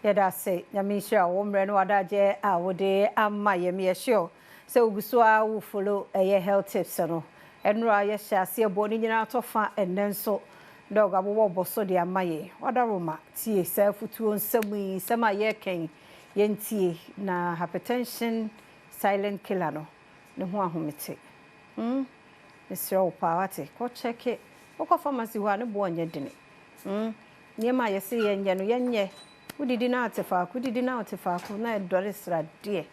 Yada say, Yamisha, Womre, no Adaje, I would amma ye sure. So Gusua will follow a health tips. And Raya shall see a body out of fat and then so dog I will bosso de amaye. What a roma, tea, self to on some year king, yenty, na hypertension, silent killer no one whom it take. Mr. Opawati, go check it. What pharmacy one born yet dinner. Near my say and yenu. Who did not if I could did not if I could not Doris dear.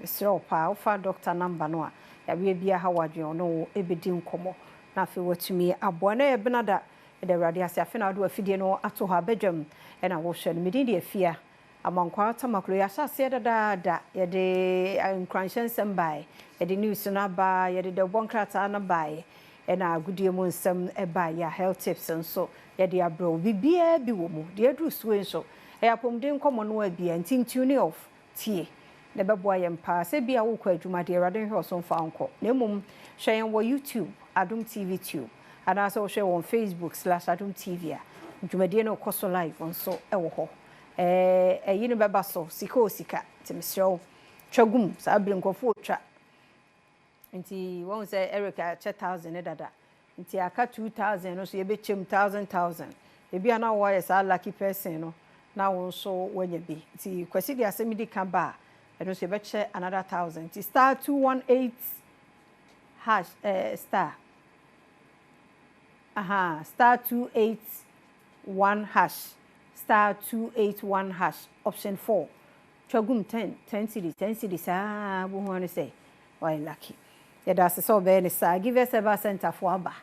So power for Doctor Number Noa. Ya be a Howard you know, ebedin como. Nothing what to me a bonnet benada. The radius I finna do a video at her bedroom, and I will show me fear. Among quarter macro, I shall say that ya de crunches and buy, ya the news and buy, ya the one crat and buy, and I good dear some buy ya health tips and so. Ya dear bro, be woman, dear Drew Swin so. I upon them common word be and think tune off. Tea. Never boy and pass, be a walk to my dear Radin House on Founco. No mum, share on YouTube, Adom TV tube, and also share on Facebook/Adom TV. Jumadiano Coso Live on so ewo. A unibasso, Siko Sika, Timshow, Chogum, Sabrinko Fortra. And he won't say Erica 10,000 edada. Nti aka 2,000 no so ye betchem 1,000. E bia na wo yes a lucky person no na won so wanya bi. Nti kwasi dia semidi kan ba e no so ye betche another 1,000. Nti star 218 hash star. Star 281 hash. Star 281 hash option 4. Chogum 10 cities wo ho say why lucky. Yeah, that's so very sad. Give us a center for Abba.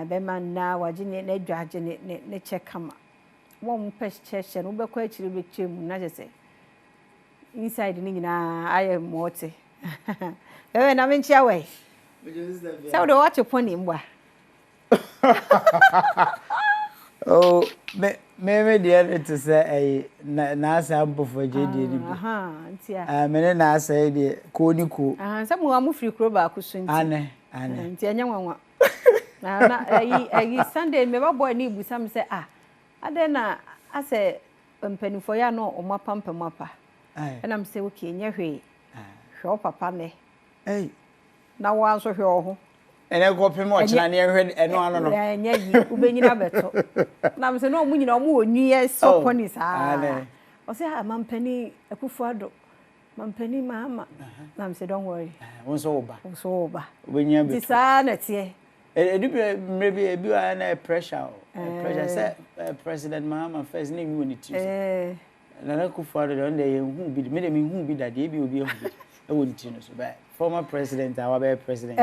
The man now, I didn't need judge ne check come. One pest church and over quite a bit chim, not say. Inside the Nina, I am morty. And I'm in your way. So do watch upon him. Oh, maybe the other to say a nice ample for JD. I mean, say the Koniku. Someone move free crowbar cushion. Anne, Tiana. Now, Sunday, my boy need with some say, I then I say, penny for ya no or my pump and mapper. And I'm still okay in your way. Show papa me. Hey, now I'll show you. And I go much and I heard and no, and yet you be in a better. Now, I'm saying, no, when you know more, years so ponies. I say, I'm penny, a kufuado. Penny, mamma. I'm saying, don't worry. Once over. When you're dishonesty. Maybe a bit of pressure. Pressure said, President Mamma first name you need to. And I could father on day who be the minimum who be that they will be a wouldn't you know so bad. Former president, our president,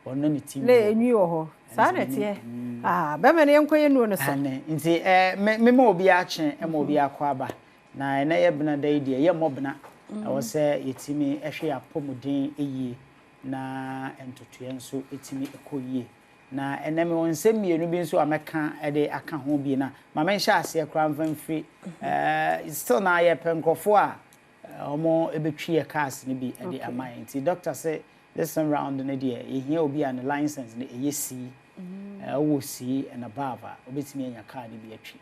or none team. Lay new sanity. Beverly Uncle, you know, and me be action and will be a quaba. Now, I never day, dear, your mobna. I was say, it's me actually a pomodin a year. Na entoto so etimi ekoye na eneme won semi enu bi nso ameka ede aka ho bi na ma mensha ase kra mfan free still na ye penkofo a omo ebetwi ye cars ni bi ede amai nti doctor say this round na de ehia obi an license na eyesi wo si and above obetimi anya car ni bi atwi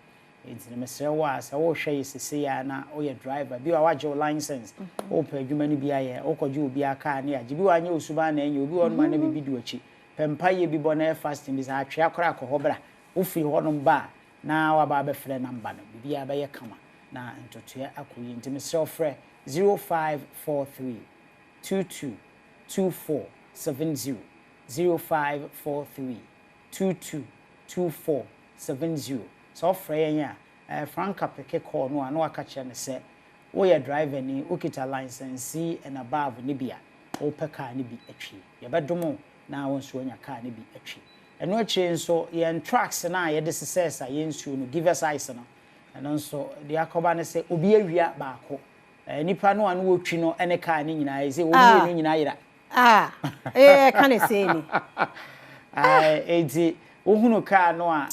nti na mesre wa sa wo hwe yesese ya na o ye driver bi wa waje license o pa adwuma ni bi aye o kwaje obi aka na ya jibi wa anya osuba na anya obi won ma na bibi du achi pempa ye bi bo na fasting bi sa atwe akora akọhobra o fi honom ba na wa ba be frɛ number no bibi aba ye kama na ntoto akoyi nti mesre frɛ 0543 22 2470 0543 22 2470 so frɛ Franka peke call no ano aka kye ne se wo ye driver ni okita license and above ni bia wo peka ni bi atwi ye bedomo na won so nya car ni bi atwi eno akye nso ye tracks na ye de success a ye nsuo no give us ice no eno nso de akoba ne se obi awia baako nipa no anu wotwi no ene car ni nyina ye se obi no nyina yira kan se ni enti ohunu car no a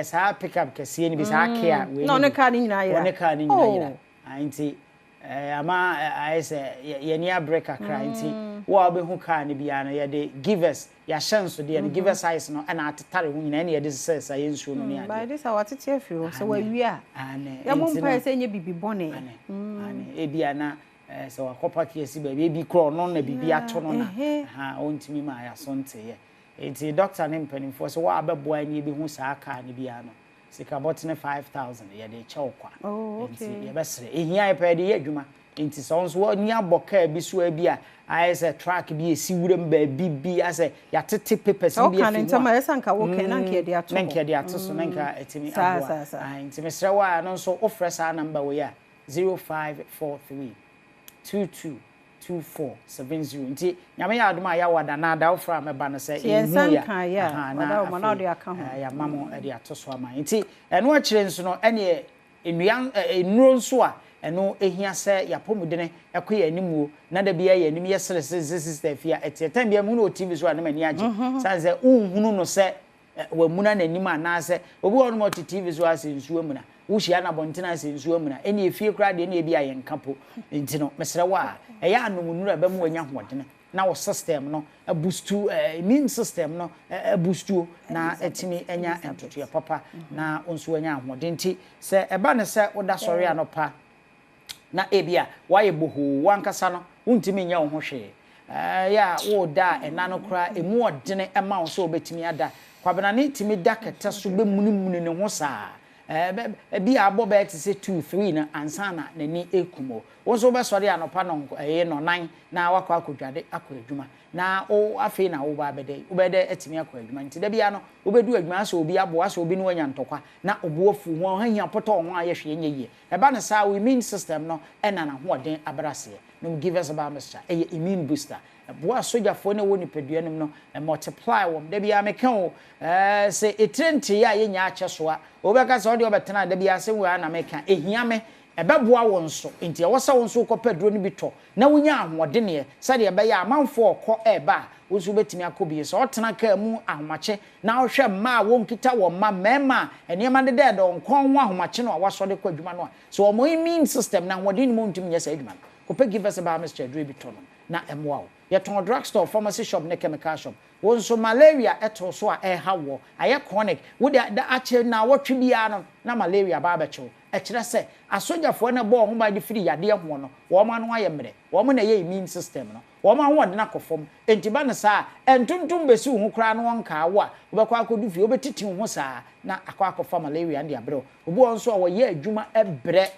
sa pickup kese ni bi sa kia we no ne car ni nyina yira ne car ni nyina yira anti ama I say ye ni break akra anti wo be hu car ne bia no ye de givers ya chance de ne givers size no na atetare hu nyina ne ye de sesa ye nsuo no ne ade ba this our tete afiro so wa wi a ya mo mpa se nye bibi bone ane e bia na so wakopa kiesi ba bi kro no na bibi ato no na ha ontimi ma ya so nteye enti doctor ne mpanimfo so wa abeboa ni bi hu saa car ne bia no sika botne 5000 ye de che okwa enti ye besere ehia epa de ye adwuma enti so nso ni aboka bi so abi a ayese track bi esi wuram ba bibi ase ya tete papers bi afi o kan ntama yesa nka wo kan na nke de ato na nke de ato so na nka etimi aboa enti mesre wa no so ofre saa number we ya 0543 222470 nti nyame ya adoma ya wada na da ofra meba no se ehu ya wada o mana de aka ho ya mamo e de atoso ama nti eno a kire nso no ene enuan enuro nso a eno ehia se ya pomudene ekoye animuo na da bia ya anim yesere sister fia etetan bia mu no TV so a na mani age sanze unhunu no se wamuna nanim anase obi wonu mo TV so ase nsuo mu na wuhia na bontina ase nsuo mu na eni efie kra de na ebi aye nkapo enti no mesere wa eya anomunuru aba mu wanya hodene na wo system no boostu immune system no boostu na etimi enya entoto ya papa na onso wanya hodene enti se eba ne se woda sori anopa na ebia waye boho wankasa no untimi nya wo ho hwe ya wo da enano kra emu odene ema wo so obetimi ada kwabena ne timi da kete so be munimuni ne ho saa bi abo be ti se 2 3 na ansana na ni ekumo wo so be sori anopa no no nan na wakwa akodwade akodwuma na o afi na wo ba bede wo bede etimi akodwuma nti da bia no wo bedu adwuma so obi abo aso obi no wanya ntokwa na obuofu ho hanya poto ho ayehwe enye eba ne sa we immune system no ena na ho den abrase no give us about mr immune booster boa soja fo ne woni peduanum no multiply wom da bia meka o se etrenti ya yenya ache soa obeka se ode obetena da bia se we na meka ehia me ebeboa won so enti e wosa won so ko pedro ni bito na wonya ahode ne se de be ya amanfo okọ eba wosu betimi akobie so otena ka mu ahomache na ohwe ma won kita wo ma mema enema de de do nkon ho ahomache no waso de kwa adwuma no so o mo immune system na hode ni mo ntumi nyesa adwuma ko pe give us about Mr. Dre bito no na emwa wo ye ton drugstore pharmacy shop ne chemical shop won so malaria eto so a hawo aye chronic wo da ache na wotwe bia no na malaria ba ba chew e kire se asojafo na bo ho ba de firi yade ho no wo ma no aye mre wo mo na ye immune system no wo ma ho de na kofom entiba ne sa entuntum besi ho kra no wonka wo a wo be kwa akodu fi wo betiti ho sa na akwa akofa malaria ndi abre obi won so a wo ye adwuma ebre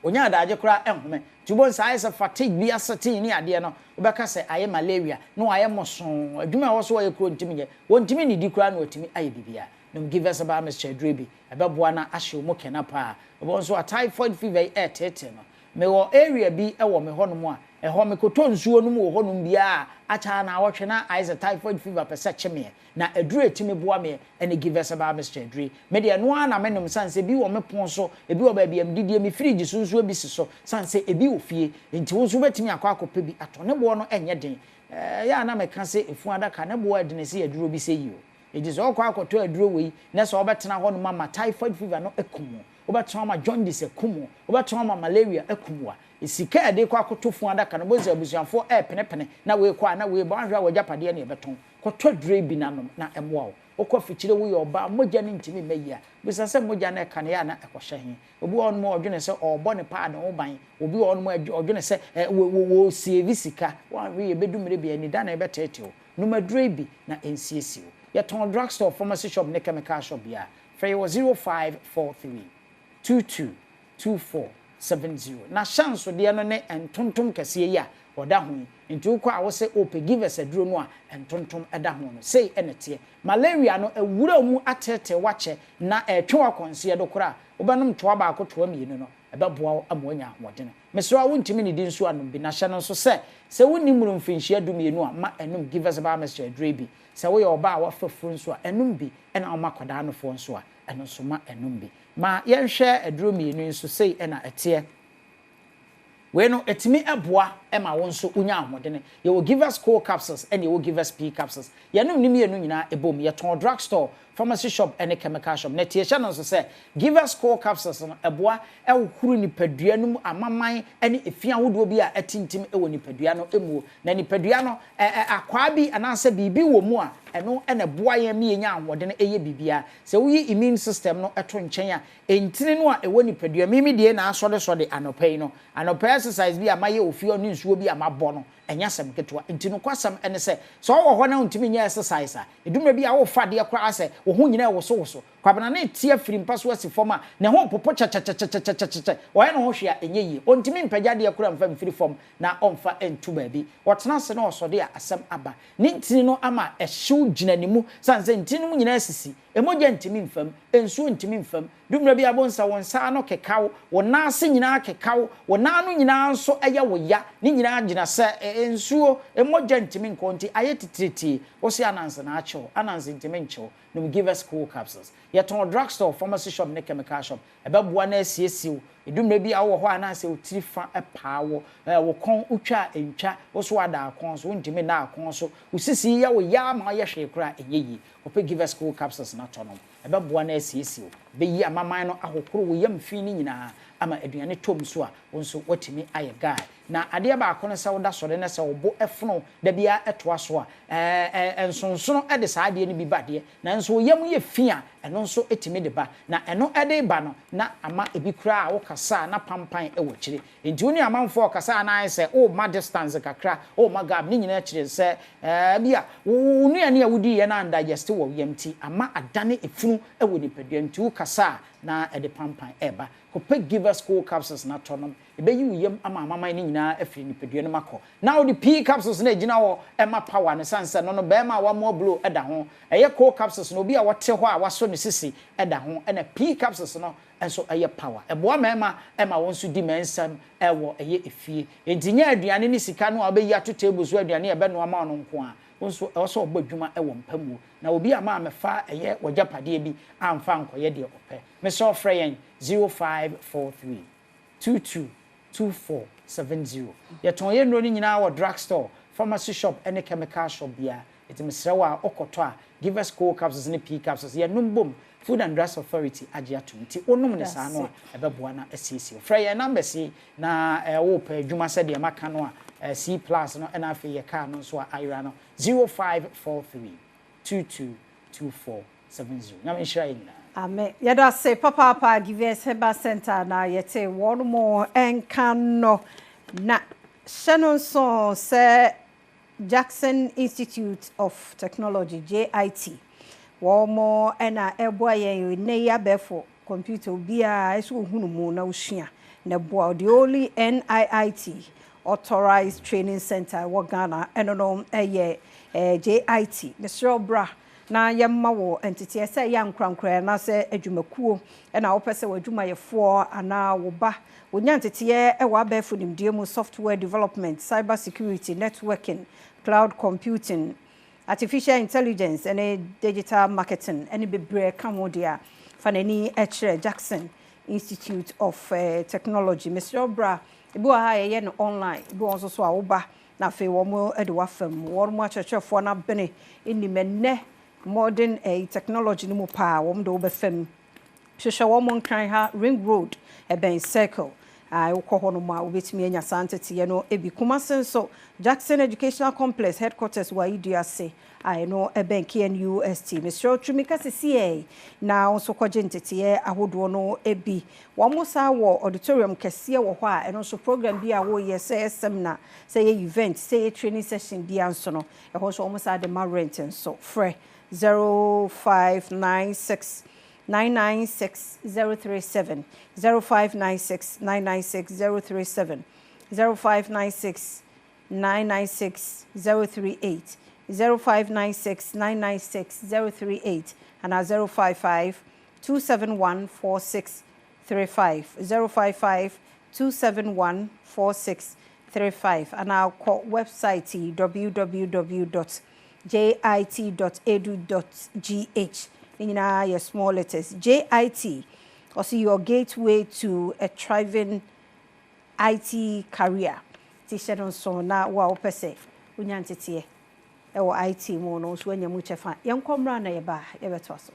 onya adaje kra enhome tubon sai se fatigue bi asati ni ade no obeka se aye malaria no aye moson adwuma wo so aye kro ntimi ye wontimi ni di kra no otimi aye bibia no give us about Mr. Drebi ebeboa na ahye mo kenapa obon so a typhoid fever tete no me wo area bi ewo me honom a eho me koto nsuo no mu honom bia acha na awotwe na aye typhoid fever pese cheme na eduru etimi boa me ene give us about Mr. Dre me de no ana menom sanse bi wo me pon so ebi wo ba bia mdidie me fridge so nsuo bi si so sanse ebi ofie enti wo so betimi akwa akopa bi ato ne bo no enye den ya na me ka se efu adaka ne bo adene se eduru bi se yi o ejizo okwa akoto eduru we na so obetena ho no mama typhoid fever no ekumu obetena ma jaundice ekumu obetena ma malaria ekumu a esika ade kwa akotofu adaka no bozi abusuafo penepene na we kwa na we ba ahwa wajapade ne beton koto dre bi nanom na emwa o okwa fichire wo yoba mogya ne ntimi meya bisase mogya na ka ne ya na ekohye he obi on mo odwene se obo ne pa na oban obi on mo odwene se wo save sika wa we ebedumire bi ani da na ebetete o no madre bi na NCSC o ya ton drugstore pharmacy shop ne chemical shop bia free 0543 222470 na chance de no ne entontom kase ya oda ho nti ukwa a wo se ope give us a duro no a entontom eda ho no sei enete malaria no ewura mu atete wache na etwe akonse do kora obanom toa ba akotoa mienu no ebeboa amoanya hodene mesro a wontimi ne din so anom bi na hye no so se wonni muru mfinhia du mienu a ma enum give us about Mr. Drebi se wo ye oba a wafafuru nso a enum bi ena o makoda no fo nso a eno so ma enum bi ma yenhwe aduro mienu nso sei ena ete we no etimi eboa ema won so unya ahodene ye will give us core capsules and ye will give us P capsules ye no nim ye no nyina ebom ye ton drugstore pharmacy shop and chemical shop net ye channel so say give us core capsules no eboa e huru nipadua no amaman ene efia hodo bi a etintim e wo nipadua no emu na nipadua no akwa bi anase bibi wo mu a eno ene boa ye me nya ahodene eye bibia se wo immune system no eto nchen a entini no a e wo nipadua mimi de na asode anopai no anopai exercise bi amaye ofio no nsuo bi amabɔ no enya sem ketwa ntino kwasam ene se so wo ho na ntimi nya exercise a edumra bi a wo fa de kora ase wo ho nyina wo so kwabana na tie firi mpa so asi fom a na ho popo cha wo ye no ho hwe a enye yi ontimi mpagya de kora mfa mfiri fom na omfa entu ba bi wotena se na osode a asem aba ni ntini no ama ehyew gyinanimu sanse ntini mu nyina asisi emoja ntimi mfam ensuo ntimi mfam dumra bi abonsa wonsa no kekaw wona ase nyina kekaw wona no nyina nso eye wo ya ni nyina gyina se ensuo emoja ntimi nkonti ayetitiriti wo se ananse na acho ananse ntimi ncho no give us cool capsules yeton drugstore pharmacy shop ne chemical shop ebeboa na asiesiw edumre bi awo ho ananse otirifa epaawo wo kon utwa entwa wo so ada akon so ntimi na akon so usisi ya wo ya ma ye hwe kura enyeyi ope give us cool capsules na tonom ebeboa na asiesiw be yi amaman no ahokoro wo yam fi ni nyina ama aduane tom so a wonso watimi aye guy na ade ba akono se woda sore na se wobo efono da bia etoa so a ensonsono ede sa ade ni bi bade na nso yam ye fi a eno nso etimi de ba na eno ede ba no na ama ebi kura a wo kasa na pampan e wo kire enti oni amanfo kasa na ayi se o ma distance kakra o ma gab ni nyina kire se bia wo nuane a wodi ye na digest wo yamti ama adane efunu e wo nipadua nti wo kasa na ede pampan eba ko give us cool capsules na tonom ebe yi yam ama amaman ni nyina afiri nipadua no makọ now the P capsules na gina wo ema power ne sanse no be ma wa mo blow eda ho eye cool capsules no bi a wote ho a waso ne sisi eda ho ena P capsules no enso eye power eboa ma ema wonso di mensam ewo eye efie entinya aduane ni sika no obeyi ato table so aduane ebe no ama no nko a wonso also obadwuma ewo mpamu na obi ama amefa eye wajapade bi amfa nkoye de opɛ me so frɛ 0543 222470 yeton ye no ni nyina wo drugstore pharmacy shop any chemical shop bia etimsrewa okoto a give us cool capsules ne P capsules ye numbom Food and Drugs Authority agia tumti onum ne sa no ebeboa na asiesie frɛ ye number si na wo pɛ adwuma sɛ de maka no a C+ no na afi ye car no so ayra no 0543 222470 na me shira ina Amen. Yada say papa give us Herbal Center na yete one more enkano na Shannon so say Jackson Institute of Technology JIT. One more ena eboa ye ne ya befo computer bia eso hunu mu na ushia na boa the only NIIT authorized training center wo Ghana eno eye JIT Mr. Bra na yemma wo entity ese ya nkrankra na se adwumakuo na wo pese wadwuma yefo ana wo ba wonya entity e wa ba funimdie mu software development cyber security networking cloud computing artificial intelligence and digital marketing any bebre kamo dia fanani echere Jackson Institute of Technology Mr. Bra ibu ha ye no online ibu onso so a wo ba na fe wo mo e de wa fam wo mo achechefo na bene inimenne modern technology no mo pa wo do be fam hwehwe wo mo nkran ha ring road e ben circle wokɔ hɔ no ma wobetumi anya santete no ebi Kumasi so Jackson Educational Complex headquarters wa idiase no ben KNUST Mr. Trumika CCA na also kɔgye ntete ahodo no ebi wo mo sa wo auditorium kɛse wɔ hɔ a ɛno so program bi a wo yɛ sɛ seminar sɛ event sɛ training session bi anso no ɛhɔ so wo mo sa de ma rent so frɛ 0596 996037 0596 996037 0596 996038 0596 996038 and 055 271 4635 055 271 4635 and our website www.jit.edu.gh in your small letters JIT also your gateway to a thriving IT career ti hyɛ no so na wo a wopɛ sɛ wonya nteteɛ ɛwɔ IT mu no so anya mu kyɛfa yɛnkɔmmra na yɛba yɛbɛto aso